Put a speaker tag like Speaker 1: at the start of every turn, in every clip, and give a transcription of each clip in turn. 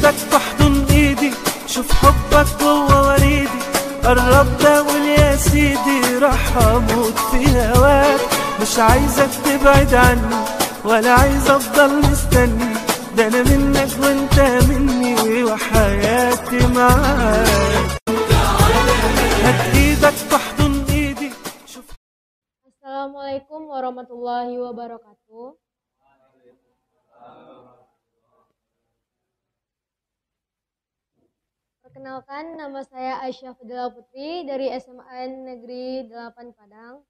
Speaker 1: ايدك تحضن ايدي، شوف حبك جوه وريدي، قرب داول يا سيدي، راح اموت في هواك. مش عايزك تبعد عني ولا عايز افضل مستني، ده انا منك وانت مني وحياتي معاك. هات ايدك تحضن ايدي شوف.
Speaker 2: Assalamualaikum warahmatullahi wabarakatuh. Perkenalkan, nama saya Aisyah Fadila Putri dari SMA Negeri 8 Padang.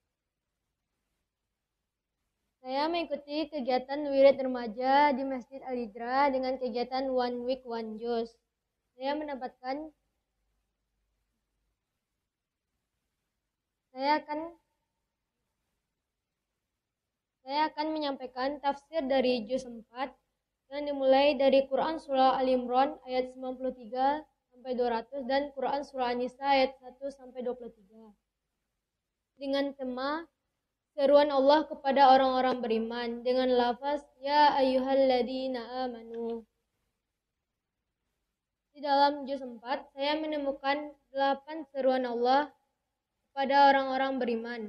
Speaker 2: Saya mengikuti kegiatan wirid remaja di Masjid Al-Hijrah dengan kegiatan One Week One Juice. Saya akan menyampaikan tafsir dari juz 4 yang dimulai dari Quran Surah Al-Imran ayat 93 sampai 200 dan Quran Surah An-Nisa ayat 1 sampai 23. Dengan tema seruan Allah kepada orang-orang beriman dengan lafaz ya ayyuhalladzina amanu. Di dalam juz 4 saya menemukan 8 seruan Allah kepada orang-orang beriman,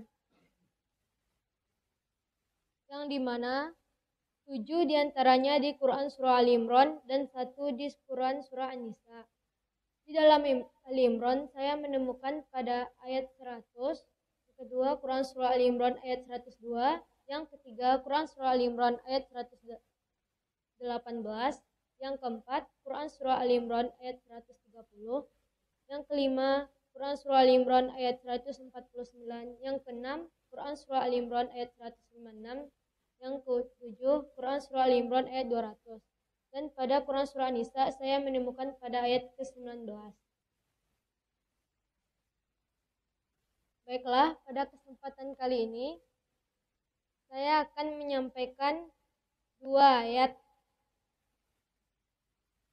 Speaker 2: yang dimana 7 diantaranya di Quran Surah Al-Imran dan 1 di Quran Surah An-Nisa. Di dalam Al-Imran saya menemukan pada ayat 100, yang kedua Quran Surah Al-Imran ayat 102, yang ketiga Quran Surah Al-Imran ayat 118, yang keempat Quran Surah Al-Imran ayat 130, yang kelima Quran Surah Al-Imran ayat 149, yang keenam Quran Surah Al-Imran ayat 156, yang ketujuh Quran Surah Al-Imran ayat 200. Dan pada Quran Surah An-Nisa saya menemukan pada ayat ke-19. Baiklah, pada kesempatan kali ini saya akan menyampaikan 2 ayat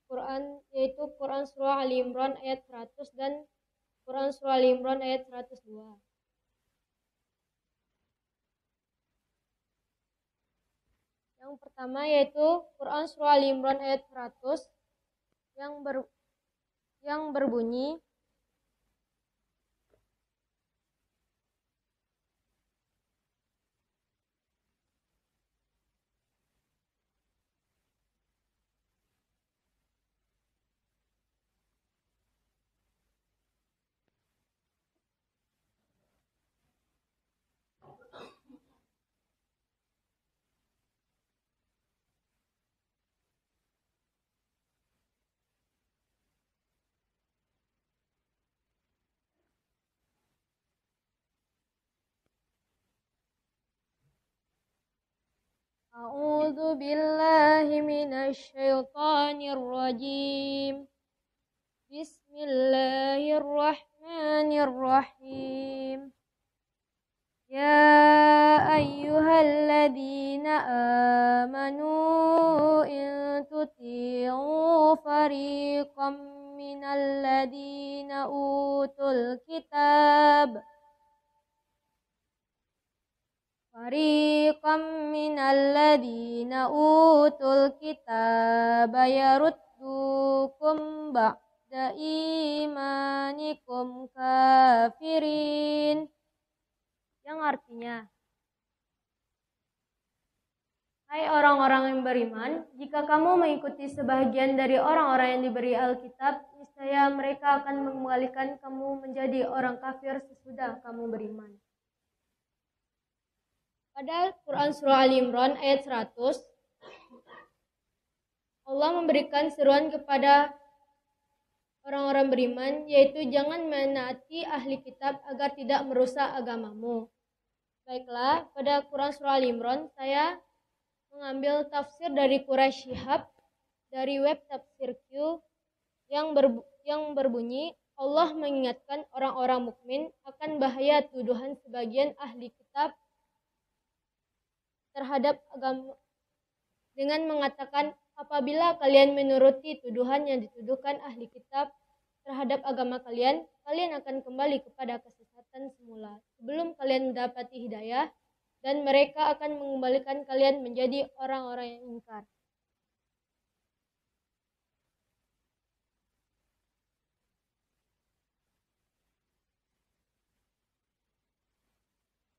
Speaker 2: Quran, yaitu Quran Surah Al-Imran ayat 100 dan Quran Surah Al-Imran ayat 102. Yang pertama yaitu Quran Surah Al-Imran ayat 100 yang berbunyi A'udzu billahi minasyaitonir rajim. Bismillahirrahmanirrahim. Ya ayyuhalladzina amanu in tuti'u fariqam minalladzina utul kitab yaruddukum ba'da imanikum kafirin, yang artinya, hai orang-orang yang beriman, jika kamu mengikuti sebahagian dari orang-orang yang diberi Alkitab, niscaya mereka akan mengembalikan kamu menjadi orang kafir sesudah kamu beriman. Pada Quran Surah Al-Imran ayat 100, Allah memberikan seruan kepada orang-orang beriman, yaitu jangan menaati ahli kitab agar tidak merusak agamamu. Baiklah, pada Quran Surah Al-Imran saya mengambil tafsir dari Quraisy Shihab dari web Tafsir Q yang berbunyi, Allah mengingatkan orang-orang mukmin akan bahaya tuduhan sebagian ahli kitab terhadap agama dengan mengatakan, apabila kalian menuruti tuduhan yang dituduhkan ahli kitab terhadap agama kalian, kalian akan kembali kepada kesesatan semula sebelum kalian mendapati hidayah, dan mereka akan mengembalikan kalian menjadi orang-orang yang ingkar.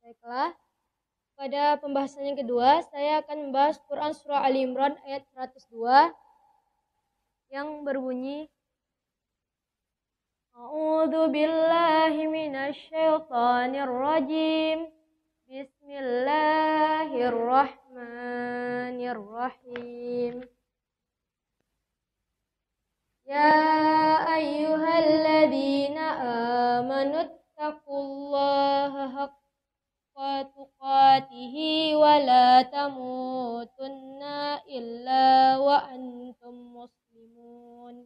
Speaker 2: Baiklah, pada pembahasan yang kedua, saya akan membahas Quran Surah Ali Imran ayat 102 yang berbunyi A'udzu billahi minasyaitonir rajim. Bismillahirrahmanirrahim. Ya ayyuhalladzina amanu taqullaha haqqa tuqatih wa la tamutunna illa wa antum muslimun.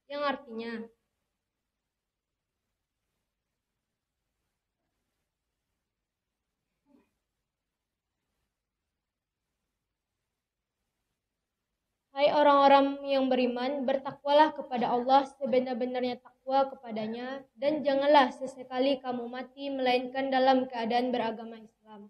Speaker 2: Yang artinya, hai orang-orang yang beriman, bertakwalah kepada Allah sebenar-benarnya takwa kepadanya, dan janganlah sesekali kamu mati melainkan dalam keadaan beragama Islam.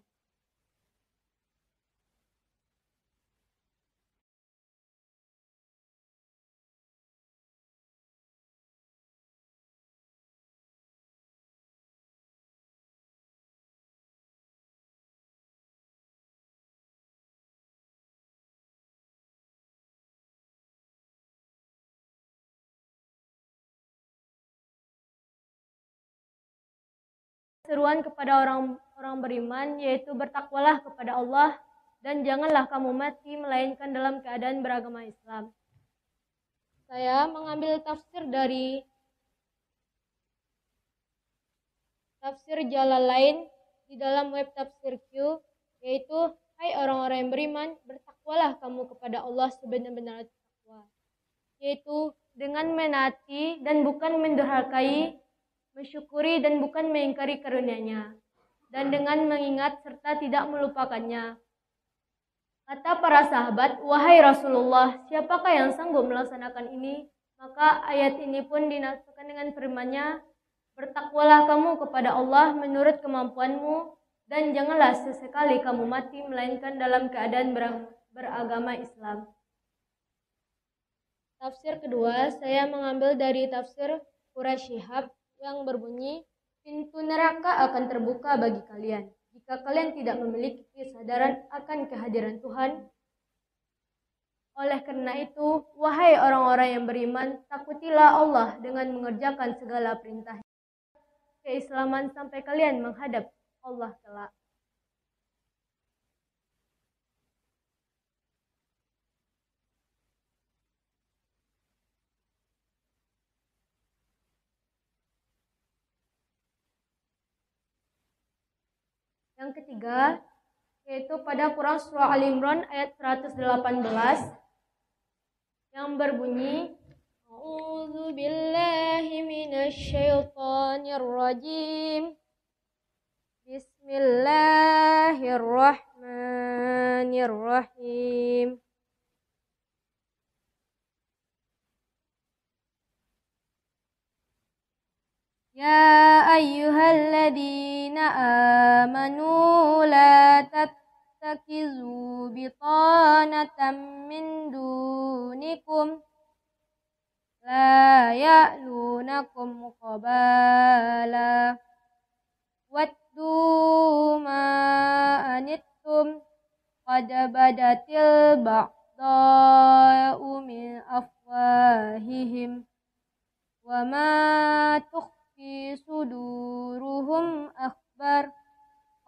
Speaker 2: Seruan kepada orang-orang beriman, yaitu bertakwalah kepada Allah dan janganlah kamu mati melainkan dalam keadaan beragama Islam. Saya mengambil tafsir dari tafsir Jalalain di dalam web tafsir Q, yaitu hai orang-orang yang beriman, bertakwalah kamu kepada Allah sebenar-benar takwa, yaitu dengan menaati dan bukan mendurhakai, mensyukuri dan bukan mengingkari karunia-Nya, dan dengan mengingat serta tidak melupakannya. Kata para sahabat, wahai Rasulullah, siapakah yang sanggup melaksanakan ini? Maka ayat ini pun dinasihkan dengan firman-Nya, bertakwalah kamu kepada Allah menurut kemampuanmu, dan janganlah sesekali kamu mati melainkan dalam keadaan beragama Islam. Tafsir kedua, saya mengambil dari tafsir Quraisy Shihab yang berbunyi, pintu neraka akan terbuka bagi kalian jika kalian tidak memiliki kesadaran akan kehadiran Tuhan. Oleh karena itu, wahai orang-orang yang beriman, takutilah Allah dengan mengerjakan segala perintah keislaman sampai kalian menghadap Allah kelak. Yang ketiga, yaitu pada Quran Surah Al Imran ayat 118 yang berbunyi, A'udzu billahi minasyaitonir rajim. Bismillahirrahmanirrahim. Ya ayyuhalladzina amanu la tattakizu bitanatan min dunikum la ya'lunakum qabala waddu ma anittum qad badatil ba'da'u min afwahihim wa ma fi suduruhum akhbar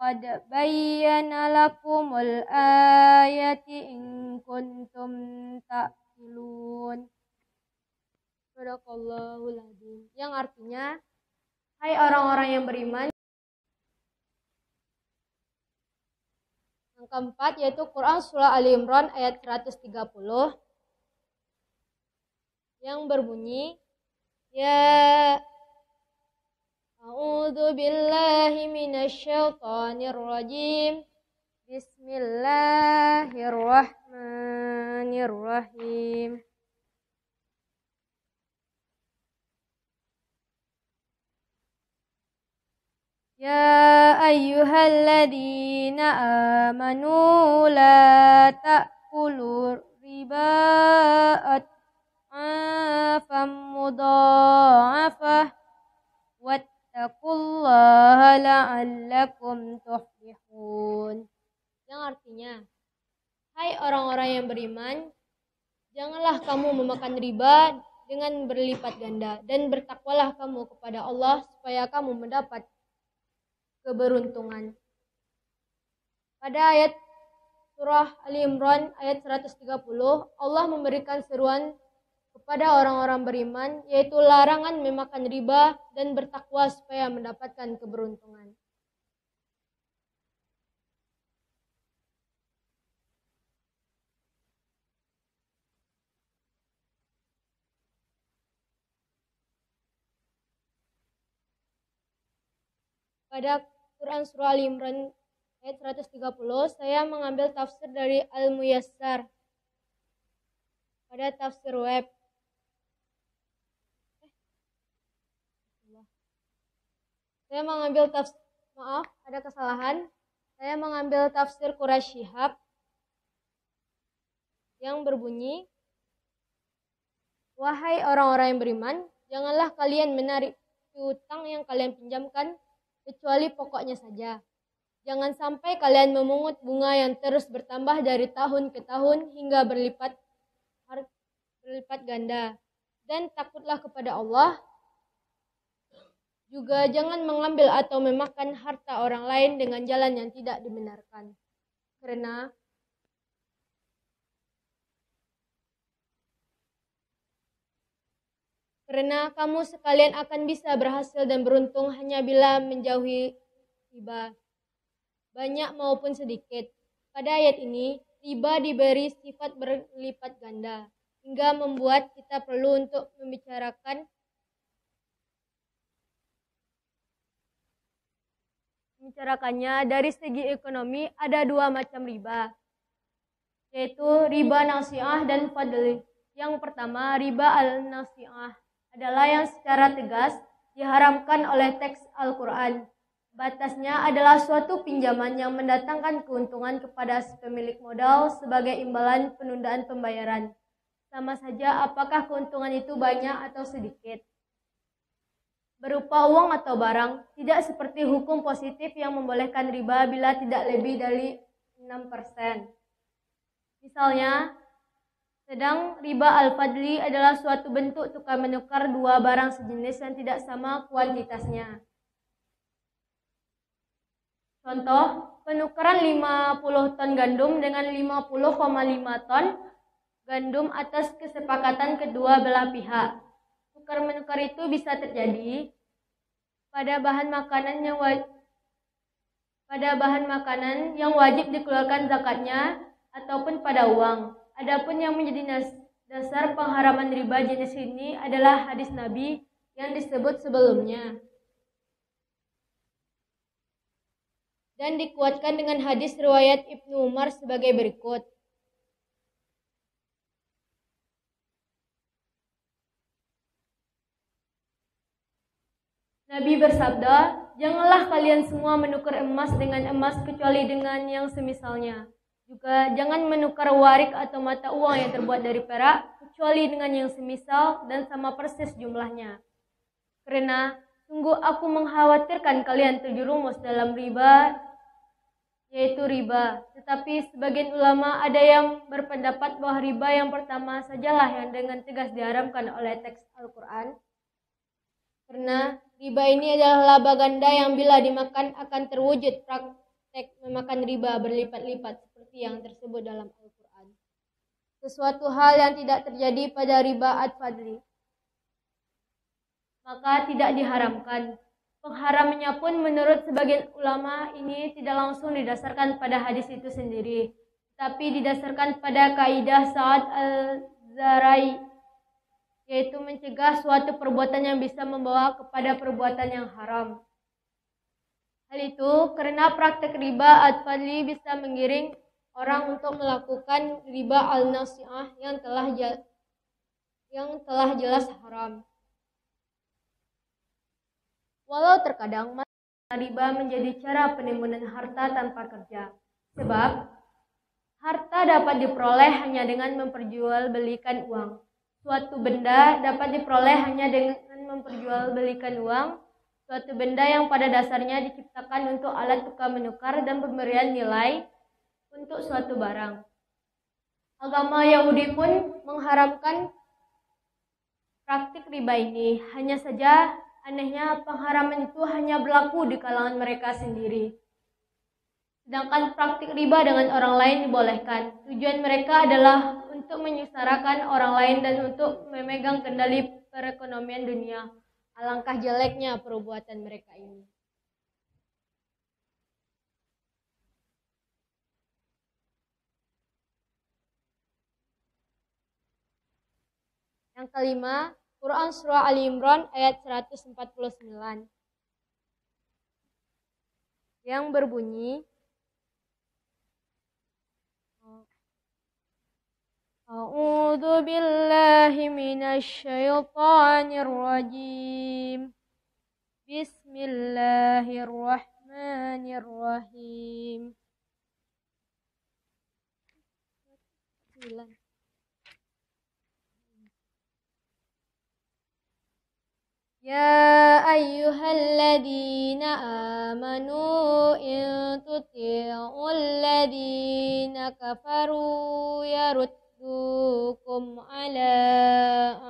Speaker 2: qad bayyana lakumul ayati in kuntum ta'qilun. Sadaqallahul adzim. Yang artinya, hai orang-orang yang beriman. Yang keempat yaitu Quran Surah Ali Imran ayat 130 yang berbunyi, Ya A'udzu billahi minasyaitonir rajim. Bismillahirrahmanirrahim. Ya ayyuhalladzina amanu la ta'kulu riba ad'afan mudha'afah wattaqullaha la'allakum yang beriman, janganlah kamu memakan riba dengan berlipat ganda, dan bertakwalah kamu kepada Allah supaya kamu mendapat keberuntungan. Pada ayat surah Ali Imran ayat 130, Allah memberikan seruan kepada orang-orang beriman, yaitu larangan memakan riba dan bertakwa supaya mendapatkan keberuntungan. Pada Quran Surah Ali Imran ayat 130, saya mengambil tafsir dari Al-Muyassar pada tafsir web. Saya mengambil tafsir, maaf, ada kesalahan. Saya mengambil tafsir Quraisy Shihab yang berbunyi, wahai orang-orang yang beriman, janganlah kalian menarik piutang yang kalian pinjamkan kecuali pokoknya saja. Jangan sampai kalian memungut bunga yang terus bertambah dari tahun ke tahun hingga berlipat ganda. Dan takutlah kepada Allah. Juga jangan mengambil atau memakan harta orang lain dengan jalan yang tidak dibenarkan. Karena kamu sekalian akan bisa berhasil dan beruntung hanya bila menjauhi riba, banyak maupun sedikit. Pada ayat ini, riba diberi sifat berlipat ganda, hingga membuat kita perlu untuk membicarakannya. Dari segi ekonomi, ada dua macam riba, yaitu riba nasi'ah dan fadli. Yang pertama, riba al-nasi'ah adalah yang secara tegas diharamkan oleh teks Al-Quran. Batasnya adalah suatu pinjaman yang mendatangkan keuntungan kepada si pemilik modal sebagai imbalan penundaan pembayaran. Sama saja apakah keuntungan itu banyak atau sedikit. Berupa uang atau barang, tidak seperti hukum positif yang membolehkan riba bila tidak lebih dari 6%. Misalnya, sedang riba al-fadli adalah suatu bentuk tukar menukar dua barang sejenis yang tidak sama kuantitasnya. Contoh, penukaran 50 ton gandum dengan 50,5 ton gandum atas kesepakatan kedua belah pihak. Tukar menukar itu bisa terjadi pada bahan makanan yang wajib dikeluarkan zakatnya ataupun pada uang. Adapun yang menjadi dasar pengharaman riba jenis ini adalah hadis Nabi yang disebut sebelumnya. Dan dikuatkan dengan hadis riwayat Ibnu Umar sebagai berikut. Nabi bersabda, janganlah kalian semua menukar emas dengan emas kecuali dengan yang semisalnya. Juga jangan menukar warik atau mata uang yang terbuat dari perak kecuali dengan yang semisal dan sama persis jumlahnya. Karena sungguh aku mengkhawatirkan kalian terjerumus dalam riba, yaitu riba. Tetapi sebagian ulama ada yang berpendapat bahwa riba yang pertama sajalah yang dengan tegas diharamkan oleh teks Al-Quran. Karena riba ini adalah laba ganda yang bila dimakan akan terwujud praktek memakan riba berlipat-lipat seperti yang tersebut dalam Al-Quran. Sesuatu hal yang tidak terjadi pada riba ad-fadli, maka tidak diharamkan. Pengharamannya pun menurut sebagian ulama ini tidak langsung didasarkan pada hadis itu sendiri, tapi didasarkan pada kaidah Sa'ad al-Zarai, yaitu mencegah suatu perbuatan yang bisa membawa kepada perbuatan yang haram. Hal itu karena praktek riba ad-fadli bisa menggiring orang untuk melakukan riba al-nasi'ah yang telah jelas haram. Walau terkadang riba menjadi cara penimbunan harta tanpa kerja. Sebab harta dapat diperoleh hanya dengan memperjualbelikan uang. Suatu benda dapat diperoleh hanya dengan memperjualbelikan uang. Suatu benda yang pada dasarnya diciptakan untuk alat tukar menukar dan pemberian nilai untuk suatu barang. Agama Yahudi pun mengharamkan praktik riba ini. Hanya saja anehnya pengharaman itu hanya berlaku di kalangan mereka sendiri. Sedangkan praktik riba dengan orang lain dibolehkan. Tujuan mereka adalah untuk menyengsarakan orang lain dan untuk memegang kendali perekonomian dunia. Alangkah jeleknya perbuatan mereka ini. Yang kelima, Quran Surah Ali Imran ayat 149. Yang berbunyi, A'udzu billahi minasy syaithanir rajim. Bismillahirrahmanirrahim. Ya ayyuhalladzina amanu in tuti'ul ladzina kafaru yaruddukum ala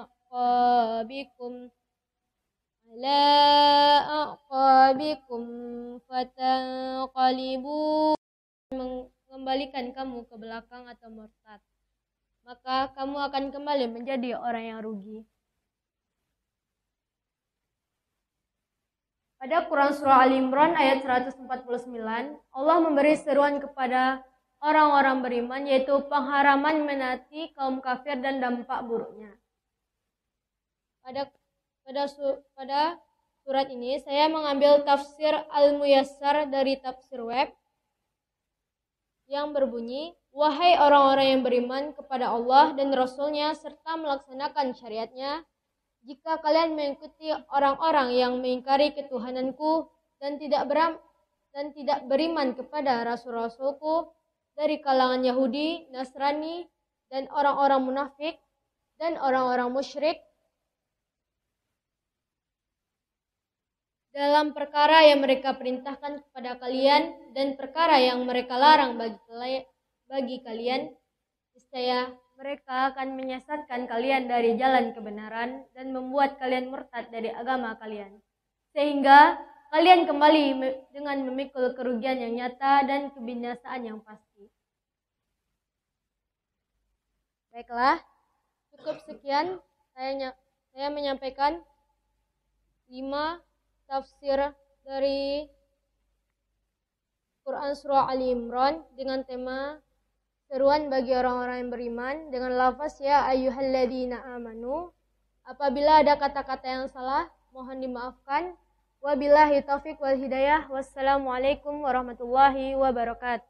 Speaker 2: aqabikum fatanqalibu, mengembalikan kamu ke belakang atau murtad, maka kamu akan kembali menjadi orang yang rugi. Pada Quran Surah Ali Imran ayat 149, Allah memberi seruan kepada orang-orang beriman, yaitu pengharaman menaati kaum kafir dan dampak buruknya. Pada surat ini, saya mengambil tafsir Al-Muyassar dari tafsir web yang berbunyi, wahai orang-orang yang beriman kepada Allah dan Rasul-Nya serta melaksanakan syariatnya, jika kalian mengikuti orang-orang yang mengingkari ketuhananku dan tidak beriman kepada rasul-rasulku dari kalangan Yahudi, Nasrani, dan orang-orang munafik dan orang-orang musyrik dalam perkara yang mereka perintahkan kepada kalian dan perkara yang mereka larang bagi kalian, niscaya mereka akan menyesatkan kalian dari jalan kebenaran dan membuat kalian murtad dari agama kalian, sehingga kalian kembali dengan memikul kerugian yang nyata dan kebinasaan yang pasti. Baiklah, cukup sekian saya menyampaikan 5 tafsir dari Quran Surah Ali Imran dengan tema seruan bagi orang-orang yang beriman dengan lafaz ya ayyuhalladzina amanu. Apabila ada kata-kata yang salah, mohon dimaafkan. Wabillahi taufiq wal hidayah. Wassalamualaikum warahmatullahi wabarakatuh.